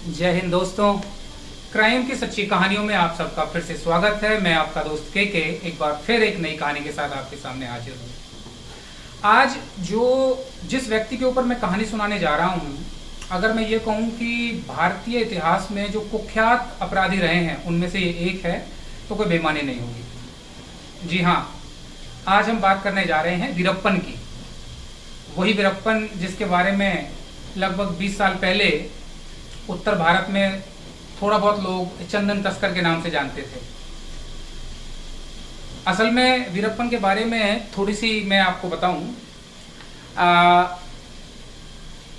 जय हिंद दोस्तों। क्राइम की सच्ची कहानियों में आप सबका फिर से स्वागत है। मैं आपका दोस्त के एक बार फिर एक नई कहानी के साथ आपके सामने हाजिर हूँ। आज जिस व्यक्ति के ऊपर मैं कहानी सुनाने जा रहा हूँ, अगर मैं ये कहूँ कि भारतीय इतिहास में जो कुख्यात अपराधी रहे हैं उनमें से ये एक है, तो कोई बेईमानी नहीं होगी। जी हाँ, आज हम बात करने जा रहे हैं वीरप्पन की। वही वीरप्पन जिसके बारे में लगभग 20 साल पहले उत्तर भारत में थोड़ा बहुत लोग चंदन तस्कर के नाम से जानते थे। असल में वीरप्पन के बारे में थोड़ी सी मैं आपको बताऊं।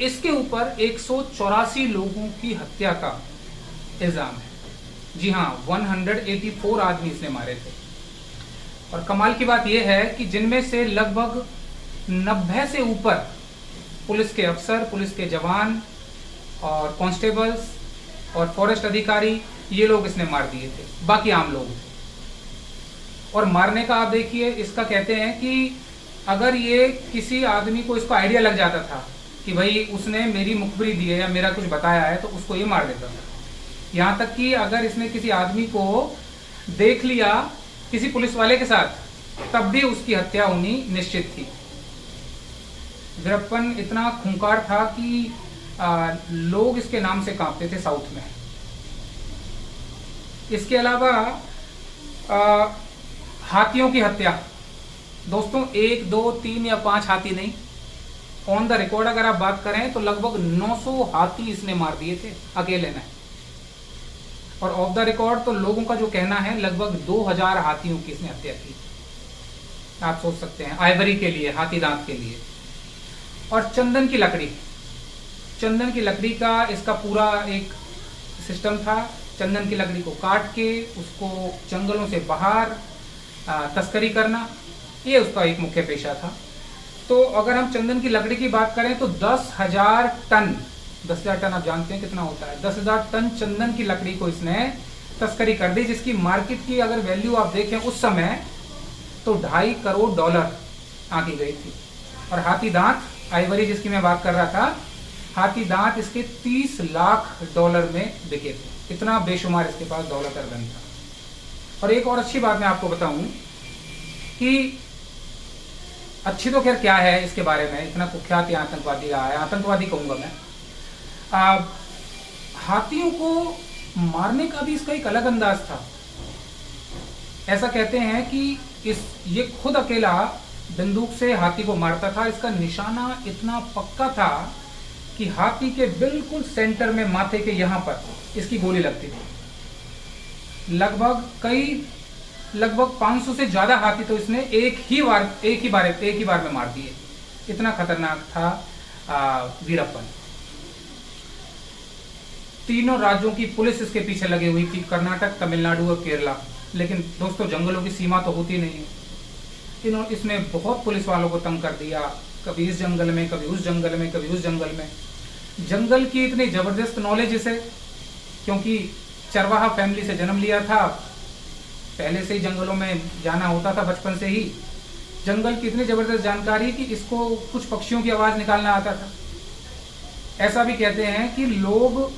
इसके ऊपर 184 लोगों की हत्या का इल्ज़ाम है। जी हाँ, 184 आदमी इसने मारे थे। और कमाल की बात यह है कि जिनमें से लगभग 90 से ऊपर पुलिस के अफसर, पुलिस के जवान और कांस्टेबल्स और फॉरेस्ट अधिकारी, ये लोग इसने मार दिए थे। बाकी आम लोग थे। और मारने का आप देखिए, इसका कहते हैं कि अगर ये किसी आदमी को इसको आइडिया लग जाता था कि भाई उसने मेरी मुखबिरी दी है या मेरा कुछ बताया है, तो उसको ये मार देता था। यहाँ तक कि अगर इसने किसी आदमी को देख लिया किसी पुलिस वाले के साथ, तब भी उसकी हत्या होनी निश्चित थी। वीरप्पन इतना खूंखार था कि लोग इसके नाम से कांपते थे साउथ में। इसके अलावा हाथियों की हत्या, दोस्तों 1, 2, 3 या 5 हाथी नहीं, ऑन द रिकॉर्ड अगर आप बात करें तो लगभग 900 हाथी इसने मार दिए थे अकेले ने। और ऑफ द रिकॉर्ड तो लोगों का जो कहना है लगभग 2000 हाथियों की इसने हत्या की। आप सोच सकते हैं, आइवरी के लिए, हाथी दांत के लिए। और चंदन की लकड़ी का इसका पूरा एक सिस्टम था। चंदन की लकड़ी को काट के उसको जंगलों से बाहर तस्करी करना, ये उसका एक मुख्य पेशा था। तो अगर हम चंदन की लकड़ी की बात करें तो 10,000 टन, 10,000 टन आप जानते हैं कितना होता है, 10,000 टन चंदन की लकड़ी को इसने तस्करी कर दी, जिसकी मार्केट की अगर वैल्यू आप देखें उस समय तो $2.5 करोड़ आंकी गई थी। और हाथी दांत, आइवरी जिसकी मैं बात कर रहा था, हाथी दांत इसके $30 लाख में बिके थे। इतना बेशुमार इसके पास दौलत और धन था। और एक और अच्छी बात मैं आपको बताऊं कि अच्छी तो खैर क्या है इसके बारे में, इतना कुख्यात ये आतंकवादी रहा है, आतंकवादी कहूंगा मैं। हाथियों को मारने का भी इसका एक अलग अंदाज था। ऐसा कहते हैं कि ये खुद अकेला बंदूक से हाथी को मारता था। इसका निशाना इतना पक्का था कि हाथी के बिल्कुल सेंटर में, माथे के यहां पर इसकी गोली लगती थी। लगभग 500 से ज्यादा हाथी तो इसने एक ही बार में मार दिए। इतना खतरनाक था वीरप्पन। तीनों राज्यों की पुलिस इसके पीछे लगी हुई थी, कर्नाटक, तमिलनाडु और केरला। लेकिन दोस्तों, जंगलों की सीमा तो होती नहीं है। इसने बहुत पुलिस वालों को तंग कर दिया, कभी इस जंगल में, कभी उस जंगल में, कभी उस जंगल में। जंगल की इतनी जबरदस्त नॉलेज इसे, क्योंकि चरवाहा फैमिली से जन्म लिया था, पहले से ही जंगलों में जाना होता था, बचपन से ही। जंगल की इतनी जबरदस्त जानकारी कि इसको कुछ पक्षियों की आवाज निकालना आता था। ऐसा भी कहते हैं कि लोग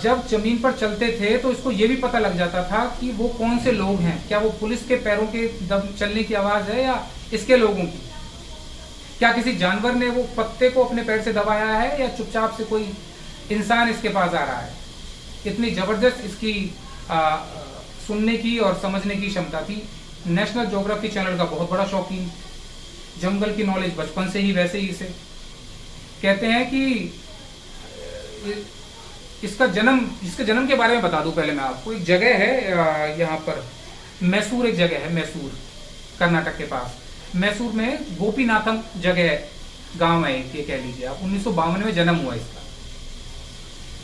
जब जमीन पर चलते थे तो इसको ये भी पता लग जाता था कि वो कौन से लोग हैं। क्या वो पुलिस के पैरों के चलने की आवाज है या इसके लोगों की? क्या किसी जानवर ने वो पत्ते को अपने पैर से दबाया है या चुपचाप से कोई इंसान इसके पास आ रहा है? इतनी जबरदस्त इसकी सुनने की और समझने की क्षमता थी। नेशनल ज्योग्राफी चैनल का बहुत बड़ा शौकीन, जंगल की नॉलेज बचपन से ही वैसे ही इसे। कहते हैं कि इसके जन्म के बारे में बता दूं पहले मैं आपको। एक जगह है यहाँ पर, मैसूर एक जगह है, मैसूर कर्नाटक के पास। मैसूर में गोपीनाथम जगह गांव है, ये कह लीजिए आप। 1952 में जन्म हुआ इसका।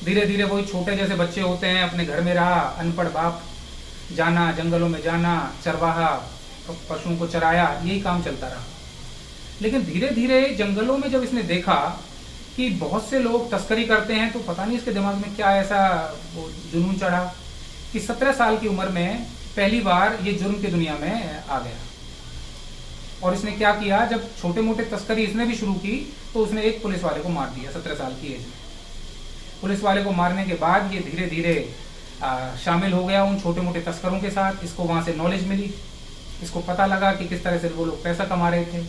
धीरे धीरे वही छोटे जैसे बच्चे होते हैं, अपने घर में रहा, अनपढ़ बाप, जाना जंगलों में, जाना चरवाहा, पशुओं को चराया, यही काम चलता रहा। लेकिन धीरे धीरे जंगलों में जब इसने देखा कि बहुत से लोग तस्करी करते हैं, तो पता नहीं इसके दिमाग में क्या ऐसा वो जुनून चढ़ा कि 17 साल की उम्र में पहली बार ये जुर्म की दुनिया में आ गया। और इसने क्या किया, जब छोटे मोटे तस्करी इसने भी शुरू की तो उसने एक पुलिस वाले को मार दिया 17 साल की एज में। पुलिस वाले को मारने के बाद ये धीरे धीरे शामिल हो गया उन छोटे मोटे तस्करों के साथ। इसको वहाँ से नॉलेज मिली, इसको पता लगा कि किस तरह से वो लोग पैसा कमा रहे थे।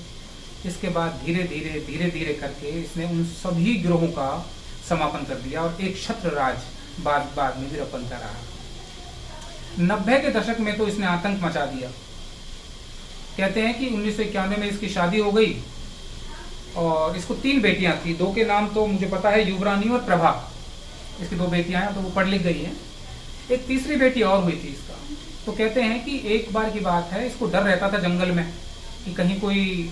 इसके बाद धीरे धीरे करके इसने उन सभी गिरोहों का समापन कर दिया और एक छत्र राज बाद में वीरप्पन का रहा। 90 के दशक में तो इसने आतंक मचा दिया। कहते हैं कि 1991 में इसकी शादी हो गई और इसको 3 बेटियां थी। 2 के नाम तो मुझे पता है, युवरानी और प्रभा। इसकी 2 बेटियां हैं तो वो पढ़ लिख गई हैं। एक तीसरी बेटी और हुई थी इसका। तो कहते हैं कि एक बार की बात है, इसको डर रहता था जंगल में कि कहीं कोई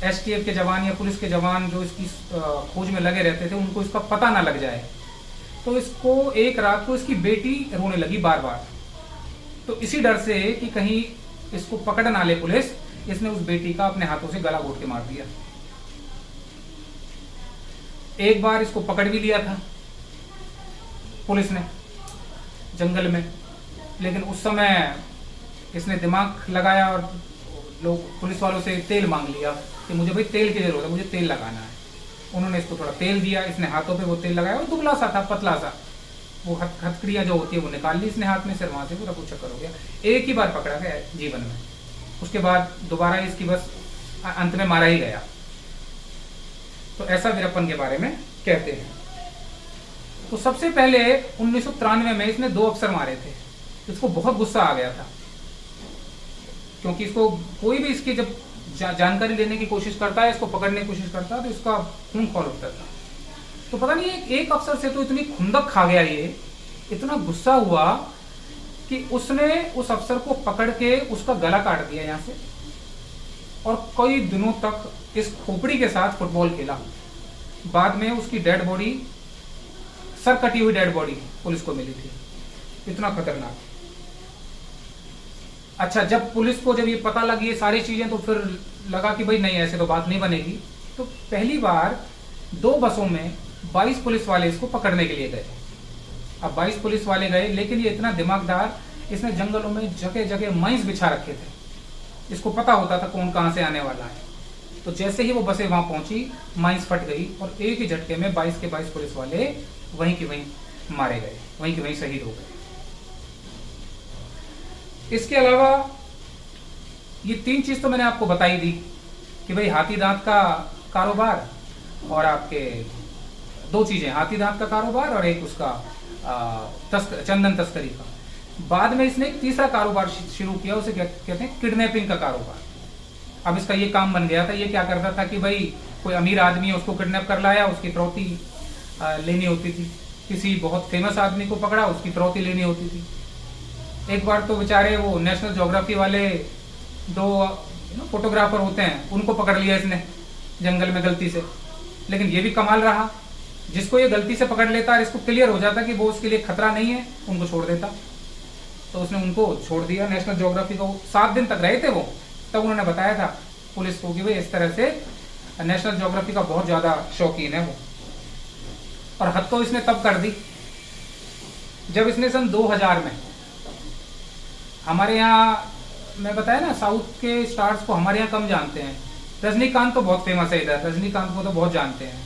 STF के जवान या पुलिस के जवान जो इसकी खोज में लगे रहते थे उनको इसका पता ना लग जाए। तो इसको एक रात को इसकी बेटी रोने लगी बार बार। तो इसी डर से कि कहीं इसको पकड़ ना ले पुलिस, इसने उस बेटी का अपने हाथों से गला घोट के मार दिया। एक बार इसको पकड़ भी लिया था पुलिस ने जंगल में, लेकिन उस समय इसने दिमाग लगाया और लोग पुलिस वालों से तेल मांग लिया कि मुझे भाई तेल की जरूरत है, मुझे तेल लगाना है। उन्होंने इसको थोड़ा तेल दिया, इसने हाथों पे वो तेल लगाया और दुबला सा था, पतला सा। वो हथकड़ियाँ जो होती है वो निकाल ली इसने हाथ में से, वहां से पूरा कुछ चक्कर हो गया। एक ही बार पकड़ा गया जीवन में, उसके बाद दोबारा इसकी बस अंत में मारा ही गया। तो ऐसा वीरप्पन के बारे में कहते हैं। तो सबसे पहले 1993 में इसने 2 अफसर मारे थे। इसको बहुत गुस्सा आ गया था क्योंकि इसको कोई भी इसकी जब जानकारी लेने की कोशिश करता है, इसको पकड़ने की कोशिश करता है तो इसका खून खौल उठता था। तो पता नहीं एक अफसर से तो इतनी खुंदक खा गया, ये इतना गुस्सा हुआ कि उसने उस अफसर को पकड़ के उसका गला काट दिया यहाँ से और कई दिनों तक इस खोपड़ी के साथ फुटबॉल खेला। बाद में उसकी डेड बॉडी, सर कटी हुई डेड बॉडी पुलिस को मिली थी। इतना खतरनाक। अच्छा, जब पुलिस को जब ये पता लगी ये सारी चीजें, तो फिर लगा कि भाई नहीं, ऐसे तो बात नहीं बनेगी। तो पहली बार 2 बसों में 22 पुलिस वाले इसको पकड़ने के लिए गए। अब 22 पुलिस वाले गए, लेकिन ये इतना दिमागदार, इसने जंगलों में जगह जगह माइंस बिछा रखे थे। इसको पता होता था कौन कहां से आने वाला है। तो जैसे ही वो बसें वहां पहुंची, माइंस फट गई और एक ही झटके में 22 के 22 पुलिस वाले वहीं के वहीं मारे गए, वहीं के वहीं शहीद हो गए। इसके अलावा ये 3 चीज तो मैंने आपको बताई दी कि भाई हाथी दांत का कारोबार और आपके 2 चीजें, हाथी दांत का कारोबार और एक उसका चंदन तस्करी का। बाद में इसने एक तीसरा कारोबार शुरू किया, उसे कहते हैं किडनैपिंग का कारोबार। अब इसका ये काम बन गया था। ये क्या करता था कि भाई कोई अमीर आदमी है, उसको किडनैप कर लाया, उसकी फिरौती लेनी होती थी। किसी बहुत फेमस आदमी को पकड़ा, उसकी फिरौती लेनी होती थी। एक बार तो बेचारे वो नेशनल ज्योग्राफी वाले 2 फोटोग्राफर होते हैं, उनको पकड़ लिया इसने जंगल में गलती से। लेकिन ये भी कमाल रहा, जिसको ये गलती से पकड़ लेता और इसको क्लियर हो जाता कि वो उसके लिए खतरा नहीं है, उनको छोड़ देता। तो उसने उनको छोड़ दिया। नेशनल ज्योग्राफी को 7 दिन तक रहे थे वो, तब उन्होंने बताया था पुलिस को कि भाई इस तरह से नेशनल ज्योग्राफी का बहुत ज्यादा शौकीन है वो। और हद तो इसने तब कर दी जब इसने सन 2000 में, हमारे यहाँ मैं बताया ना, साउथ के स्टार्स को हमारे यहाँ कम जानते हैं। रजनीकांत तो बहुत फेमस है इधर, रजनीकांत को तो बहुत जानते हैं।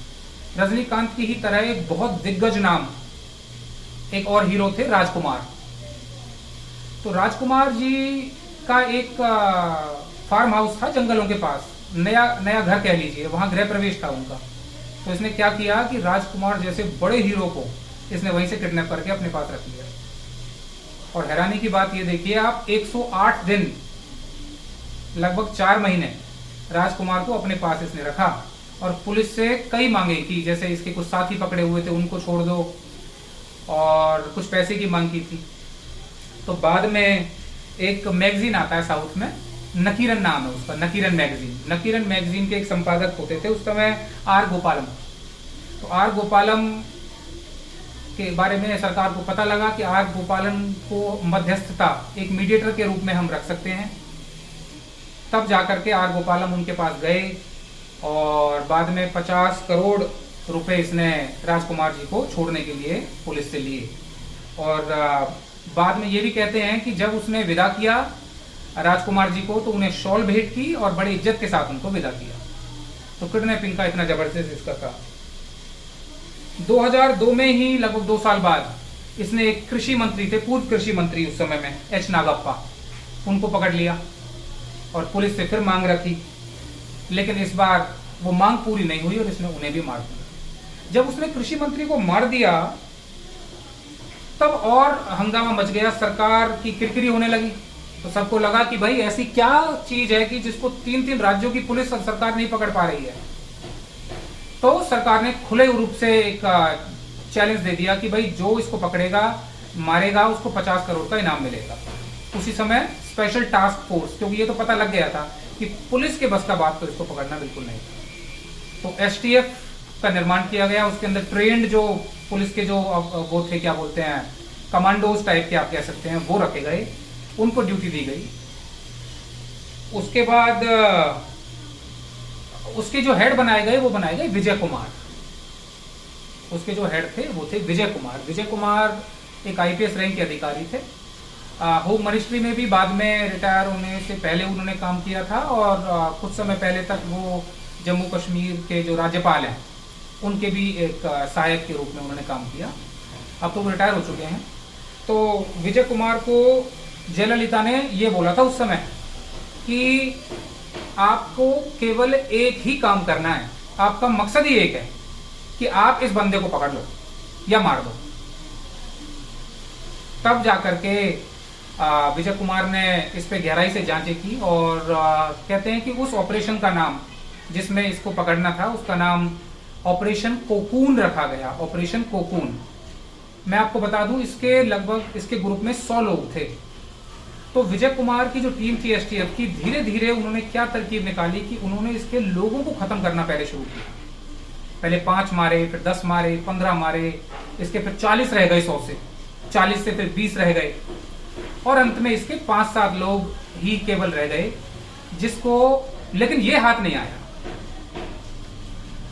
रजनीकांत की ही तरह एक बहुत दिग्गज नाम एक और हीरो थे, राजकुमार। तो राजकुमार जी का एक फार्म हाउस था जंगलों के पास, नया घर कह लीजिए, वहां गृह प्रवेश था उनका। तो इसने क्या किया कि राजकुमार जैसे बड़े हीरो को इसने वहीं से किडनैप करके अपने पास रख लिया। और हैरानी की बात ये देखिए आप, 108 दिन, लगभग 4 महीने राजकुमार को अपने पास इसने रखा और पुलिस से कई मांगे की, जैसे इसके कुछ साथी पकड़े हुए थे उनको छोड़ दो, और कुछ पैसे की मांग की थी। तो बाद में एक मैगजीन आता है साउथ में, नकीरन नाम है उसका, नकीरन मैगजीन। नकीरन मैगजीन के एक संपादक होते थे उस समय आर गोपालम। तो आर गोपालम के बारे में सरकार को पता लगा कि आर गोपालन को मध्यस्थता, एक मीडिएटर के रूप में हम रख सकते हैं। तब जाकर के आर गोपालम उनके पास गए और बाद में 50 करोड़ रुपए इसने राजकुमार जी को छोड़ने के लिए पुलिस से लिए। और बाद में ये भी कहते हैं कि जब उसने विदा किया राजकुमार जी को, तो उन्हें शॉल भेंट की और बड़ी इज्जत के साथ उनको विदा किया। तो किडनैपिंग का इतना जबरदस्त इसका था। 2002 में ही लगभग 2 साल बाद इसने एक कृषि मंत्री थे, पूर्व कृषि मंत्री उस समय में, एच नागप्पा, उनको पकड़ लिया और पुलिस से फिर मांग रखी, लेकिन इस बार वो मांग पूरी नहीं हुई और इसने उन्हें भी मार दिया। जब उसने कृषि मंत्री को मार दिया तब और हंगामा मच गया, सरकार की किरकिरी होने लगी। तो सबको लगा कि भाई ऐसी क्या चीज है कि जिसको 3-3 राज्यों की पुलिस और सरकार नहीं पकड़ पा रही है। तो सरकार ने खुले रूप से एक चैलेंज दे दिया कि भाई जो इसको पकड़ेगा, मारेगा, उसको 50 करोड़ का इनाम मिलेगा। उसी समय स्पेशल टास्क फोर्स, क्योंकि ये तो पता लग गया था कि पुलिस के बस का बात तो इसको पकड़ना बिल्कुल नहीं था, तो एसटीएफ का निर्माण किया गया। उसके अंदर ट्रेंड जो पुलिस के जो वो थे, क्या बोलते हैं, कमांडोज टाइप के आप कह सकते हैं, वो रखे गए, उनको ड्यूटी दी गई। उसके बाद उसके जो हेड बनाए गए वो बनाए गए विजय कुमार। उसके जो हेड थे वो थे विजय कुमार। विजय कुमार एक आईपीएस रैंक के अधिकारी थे। होम मिनिस्ट्री में भी बाद में रिटायर होने से पहले उन्होंने काम किया था और कुछ समय पहले तक वो जम्मू कश्मीर के जो राज्यपाल हैं उनके भी एक सहायक के रूप में उन्होंने काम किया। अब तो वो रिटायर हो चुके हैं। तो विजय कुमार को जयललिता ने ये बोला था उस समय कि आपको केवल एक ही काम करना है, आपका मकसद ही एक है कि आप इस बंदे को पकड़ लो या मार दो। तब जाकर के विजय कुमार ने इस पे गहराई से जांचें की और कहते हैं कि उस ऑपरेशन का नाम जिसमें इसको पकड़ना था उसका नाम ऑपरेशन कोकून रखा गया। ऑपरेशन कोकून, मैं आपको बता दूं, इसके लगभग इसके ग्रुप में 100 लोग थे। तो विजय कुमार की जो टीम थी एसटीएफ की, धीरे धीरे उन्होंने क्या तरकीब निकाली कि उन्होंने इसके लोगों को खत्म करना पहले शुरू किया। पहले 5 मारे, फिर 10 मारे, 15 मारे, इसके फिर 40 रह गए, 100 से 40 से फिर 20 रह गए और अंत में इसके 5-7 लोग ही केवल रह गए जिसको, लेकिन ये हाथ नहीं आया।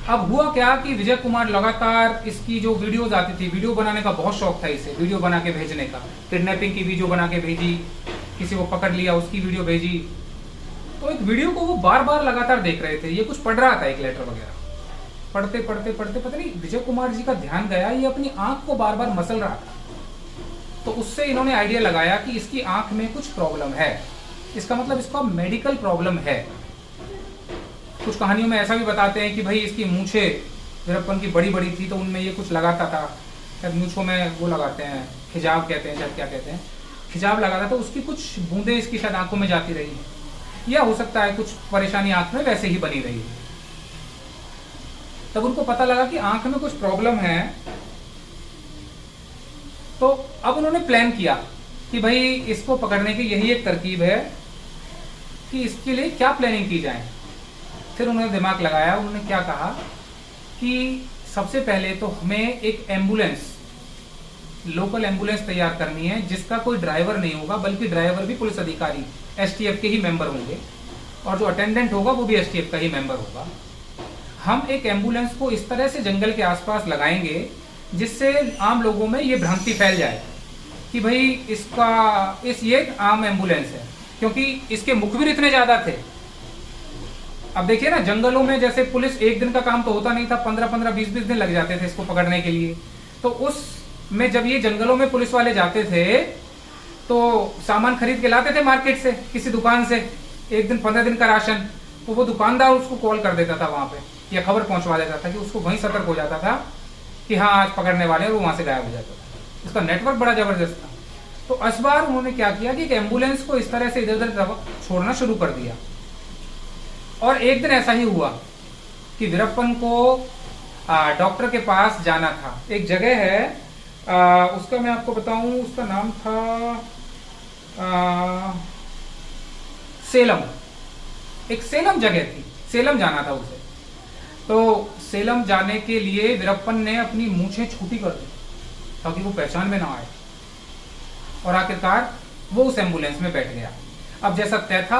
अब हुआ क्या कि विजय कुमार लगातार इसकी जो वीडियोस आती थी, वीडियो बनाने का बहुत शौक था इसे, वीडियो बना के भेजने का। किडनैपिंग की वीडियो बना के भेजी, किसी को पकड़ लिया उसकी वीडियो भेजी। तो एक वीडियो को वो बार बार लगातार देख रहे थे। ये कुछ पढ़ रहा था, एक लेटर वगैरह पढ़ते पढ़ते पढ़ते पता नहीं विजय कुमार जी का ध्यान गया, ये अपनी आंख को बार बार मसल रहा था। तो उससे इन्होंने आइडिया लगाया कि इसकी आंख में कुछ प्रॉब्लम है, इसका मतलब इसका मेडिकल प्रॉब्लम है। कुछ कहानियों में ऐसा भी बताते हैं कि भाई इसकी मूछे वीरप्पन की बड़ी बड़ी थी तो उनमें ये कुछ लगाता था, शायद मूछों में वो लगाते हैं, खिजाब कहते हैं, शायद क्या कहते हैं, खिजाब लगाता था, उसकी कुछ बूंदें इसकी शायद आंखों में जाती रही, या हो सकता है कुछ परेशानी आंख में वैसे ही बनी रही। तब उनको पता लगा कि आंख में कुछ प्रॉब्लम है। तो अब उन्होंने प्लान किया कि भाई इसको पकड़ने की यही एक तरकीब है कि इसके लिए क्या प्लानिंग की जाए। फिर उन्होंने दिमाग लगाया, उन्होंने क्या कहा कि सबसे पहले तो हमें एक एम्बुलेंस, लोकल एम्बुलेंस तैयार करनी है जिसका कोई ड्राइवर नहीं होगा, बल्कि ड्राइवर भी पुलिस अधिकारी एसटीएफ के ही मेंबर होंगे और जो अटेंडेंट होगा वो भी एसटीएफ का ही मेंबर होगा। हम एक एम्बुलेंस को इस तरह से जंगल के आसपास लगाएंगे जिससे आम लोगों में ये भ्रांति फैल जाए कि भाई ये आम एम्बुलेंस है, क्योंकि इसके मुखबिर इतने ज्यादा थे। अब देखिए ना, जंगलों में जैसे पुलिस एक दिन का काम तो होता नहीं था, 15-15, 20-20 दिन लग जाते थे इसको पकड़ने के लिए। तो उसमें जब ये जंगलों में पुलिस वाले जाते थे तो सामान खरीद के लाते थे मार्केट से, किसी दुकान से, एक दिन 15 दिन का राशन, तो वो दुकानदार उसको कॉल कर देता था वहां पे, या खबर पहुंचवा देता था कि उसको वहीं सतर्क हो जाता था कि हाँ आज पकड़ने वाले हैं, और वो वहां से गायब हो जाता था। इसका नेटवर्क बड़ा जबरदस्त था। तो इस बार उन्होंने क्या किया कि एक एम्बुलेंस को इस तरह से इधर उधर छोड़ना शुरू कर दिया। और एक दिन ऐसा ही हुआ कि वीरप्पन को डॉक्टर के पास जाना था। एक जगह है, उसका मैं आपको बताऊं, उसका नाम था सेलम। एक सेलम जगह थी, सेलम जाना था उसे। तो सेलम जाने के लिए वीरप्पन ने अपनी मूछें छूटी कर दी ताकि वो पहचान में ना आए, और आखिरकार वो उस एम्बुलेंस में बैठ गया। अब जैसा तय था,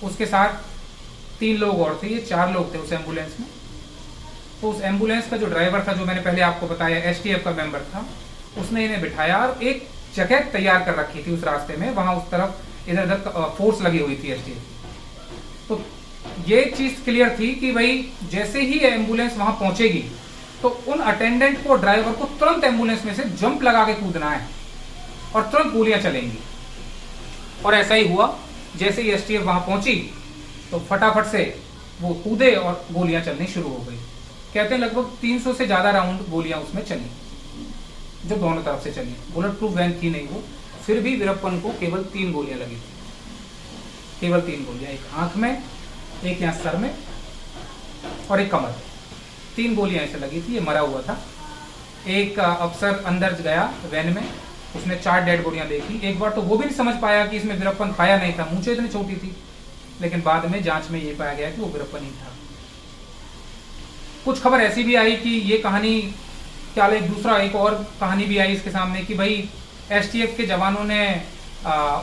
उसके साथ 3 लोग और थे, ये 4 लोग थे उस एम्बुलेंस में। तो उस एम्बुलेंस का जो ड्राइवर था, जो मैंने पहले आपको बताया एसटीएफ का मेंबर था, उसने इन्हें बिठाया और एक जगह तैयार कर रखी थी उस रास्ते में, वहां उस तरफ इधर उधर फोर्स लगी हुई थी एसटीएफ। तो ये चीज क्लियर थी कि भाई जैसे ही एम्बुलेंस वहां पहुंचेगी तो उन अटेंडेंट को, ड्राइवर को तुरंत एम्बुलेंस में से जंप लगा के कूदना है और तुरंत गोलियां चलेंगी। और ऐसा ही हुआ। जैसे ही एसटीएफ वहां पहुंची तो फटाफट से वो कूदे और गोलियां चलनी शुरू हो गई। कहते हैं लगभग 300 से ज्यादा राउंड गोलियां उसमें चली, जो दोनों तरफ से चली। बुलेट प्रूफ वैन थी नहीं वो, फिर भी वीरप्पन को केवल 3 गोलियां लगी थी, केवल 3 गोलियां, एक आंख में, एक यहाँ सर में और एक कमर। 3 गोलियां ऐसे लगी थी। ये मरा हुआ था। एक अफसर अंदर गया वैन में, उसने 4 डेड बॉडियां देखी। एक बार तो वो भी नहीं समझ पाया कि इसमें वीरप्पन पाया नहीं था, मूंछें इतनी छोटी थी, लेकिन बाद में जांच में ये पाया गया कि वो वीरप्पन ही था। कुछ खबर ऐसी भी आई कि ये कहानी क्या, एक और कहानी भी आई इसके सामने कि भाई एसटीएफ के जवानों ने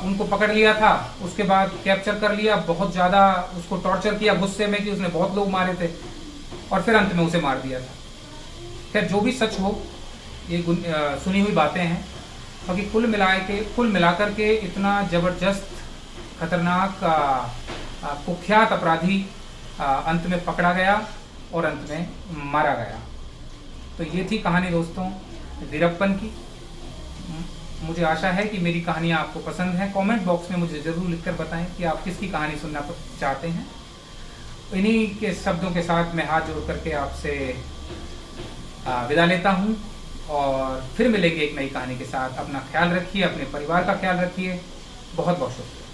उनको पकड़ लिया था, उसके बाद कैप्चर कर लिया, बहुत ज़्यादा उसको टॉर्चर किया गुस्से में कि उसने बहुत लोग मारे थे, और फिर अंत में उसे मार दिया था। खैर जो भी सच हो, ये सुनी हुई बातें हैं, क्योंकि कुल मिलाकर के इतना ज़बरदस्त खतरनाक कुख्यात अपराधी अंत में पकड़ा गया और अंत में मारा गया। तो ये थी कहानी दोस्तों वीरप्पन की। मुझे आशा है कि मेरी कहानियाँ आपको पसंद हैं। कमेंट बॉक्स में मुझे ज़रूर लिखकर बताएं कि आप किसकी कहानी सुनना चाहते हैं। इन्हीं के शब्दों के साथ मैं हाथ जोड़ करके आपसे विदा लेता हूँ और फिर मिलेंगे एक नई कहानी के साथ। अपना ख्याल रखिए, अपने परिवार का ख्याल रखिए। बहुत बहुत शुक्रिया।